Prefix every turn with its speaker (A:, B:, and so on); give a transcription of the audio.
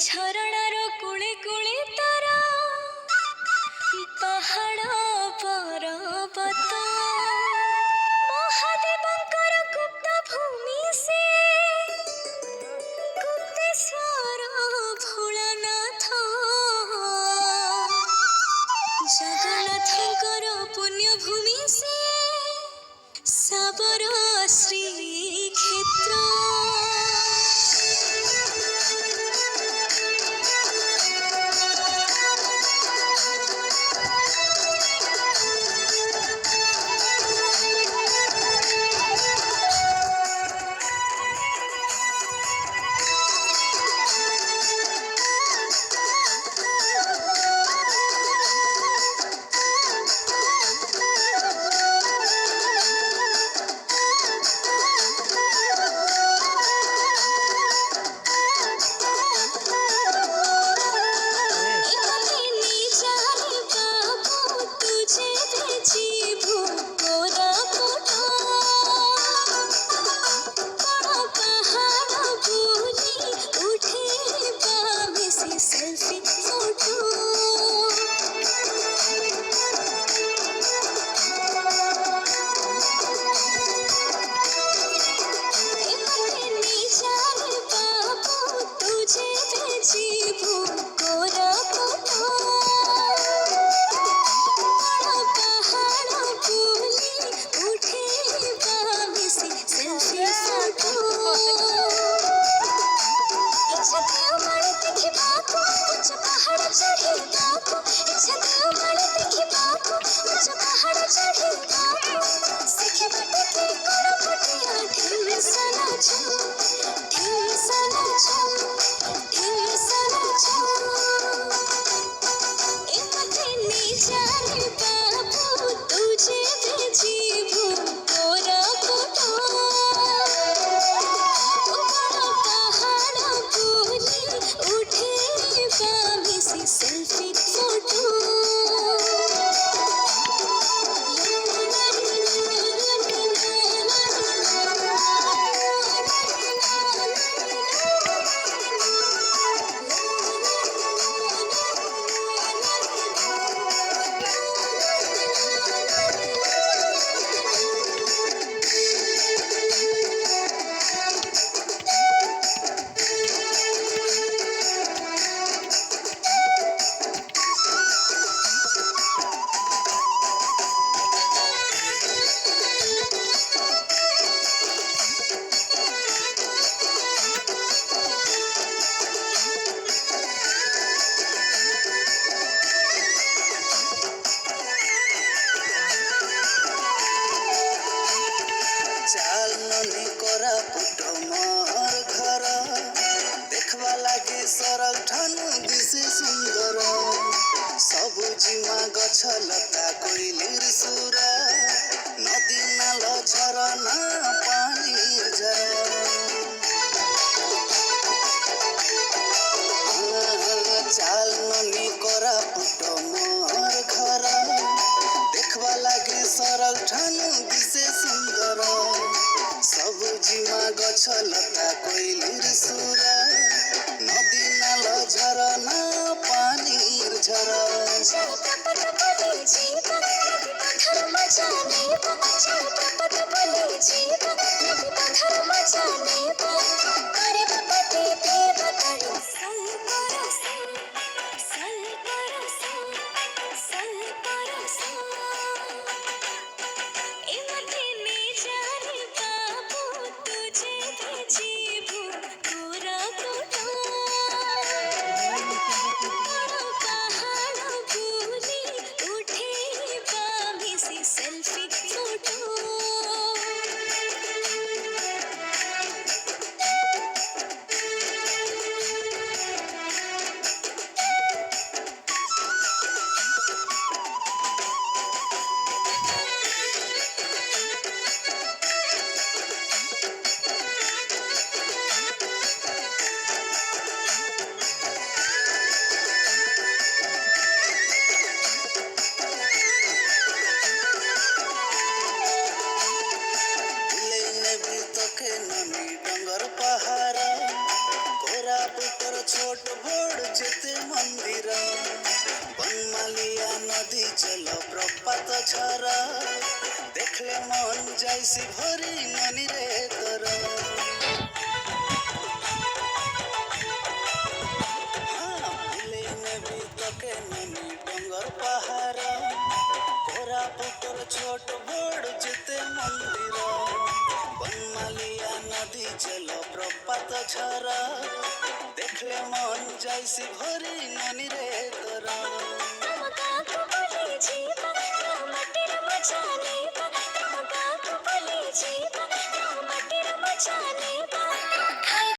A: ଝରଣାର କୁଳେ କୁଳେ ତାରା ପାହାଡ଼ ପର୍ବତ ମହାଦେବଙ୍କର ଗୁପ୍ତ ଭୂମି ସେ ଗୁପ୍ତେଶ୍ୱର ଭୋଳାନାଥ ଜଗନ୍ନାଥଙ୍କର ପୁଣ୍ୟଭୂମି ସେ ସାବର ଶ୍ରୀକ୍ଷେତ୍ର।
B: ସବୁଜିମା ଗଛ ଲତା କୋଇଲିର ସୁର ନଦୀ ନାଳ ଝରଣା ପାଣିର ଝର ଚାଲ ନନି କୋରାପୁଟ ମୋର ଘର ଦେଖବା ଲାଗି ସରଗ ଠାନୁ ଦିଶେ ସୁନ୍ଦର ସବୁଜିମା ଗଛ ଲତା କୋଇଲିର ସୁର ନଦୀ ନାଳ ଝରଣା ପାଣିର ଝର চলো প্রপাত ঝরা দেখলে মন যাইছি ভরি ননি রে তোর ভুলে নেবি তোকে ননি ডঙ্গর পাহাড় কোরাপুটর ছোট বড় যেতে মন্দির বনমালিয়া নদী চলো প্রপাত ঝরা দেখলে মন যাইছি ভরি ননি রে তোর
A: কাকু বলে জীবা মাটির মজা নেবা কাকু বলে জীবা মাটির মজা নেবা